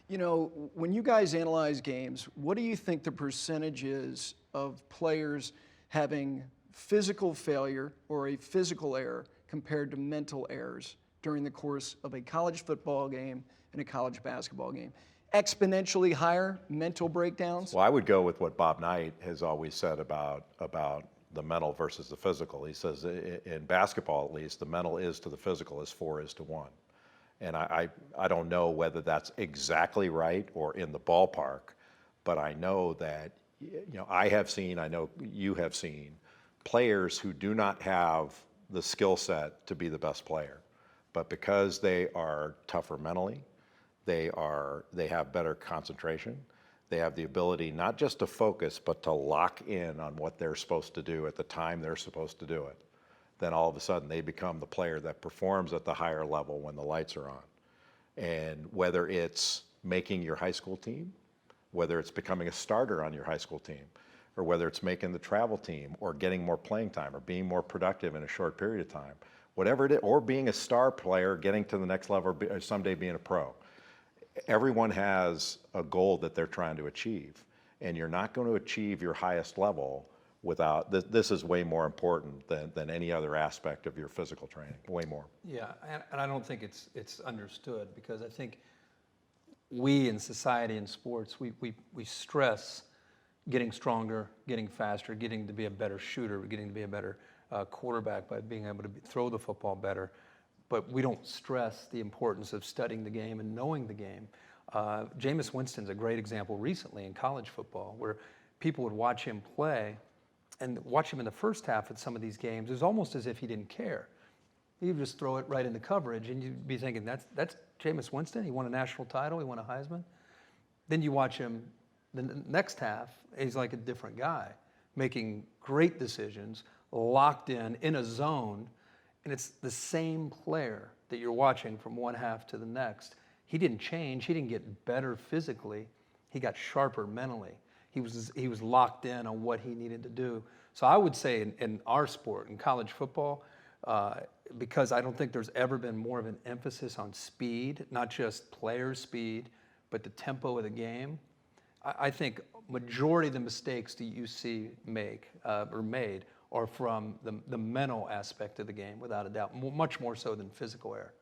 You know, when you guys analyze games, what do you think the percentage is of players having physical failure or a physical error compared to mental errors during the course of a college football game and a college basketball game? Exponentially higher mental breakdowns? Well, I would go with what Bob Knight has always said about the mental versus the physical. He says in basketball, at least, the mental is to the physical as 4 is to 1. And I don't know whether that's exactly right or in the ballpark, but I know that, I have seen, I know you have seen, players who do not have the skill set to be the best player, but because they are tougher mentally, they have better concentration, they have the ability not just to focus, but to lock in on what they're supposed to do at the time they're supposed to do it. Then all of a sudden they become the player that performs at the higher level when the lights are on. And whether it's making your high school team, whether it's becoming a starter on your high school team, or whether it's making the travel team, or getting more playing time, or being more productive in a short period of time, whatever it is, or being a star player, getting to the next level, or someday being a pro. Everyone has a goal that they're trying to achieve, and you're not going to achieve your highest level without, this is way more important than any other aspect of your physical training, way more. Yeah, and I don't think it's understood, because I think we in society and sports, we stress getting stronger, getting faster, getting to be a better shooter, getting to be a better quarterback by being able to throw the football better. But we don't stress the importance of studying the game and knowing the game. Jameis Winston's a great example recently in college football, where people would watch him play and watch him in the first half at some of these games. It was almost as if he didn't care. He would just throw it right into coverage, and you'd be thinking, that's Jameis Winston? He won a national title, he won a Heisman? Then you watch him the next half, he's like a different guy, making great decisions, locked in a zone, and it's the same player that you're watching from one half to the next. He didn't change, he didn't get better physically, he got sharper mentally. He was locked in on what he needed to do. So I would say in our sport, in college football, because I don't think there's ever been more of an emphasis on speed, not just player speed, but the tempo of the game. I think majority of the mistakes that you see made are from the mental aspect of the game, without a doubt, much more so than physical error.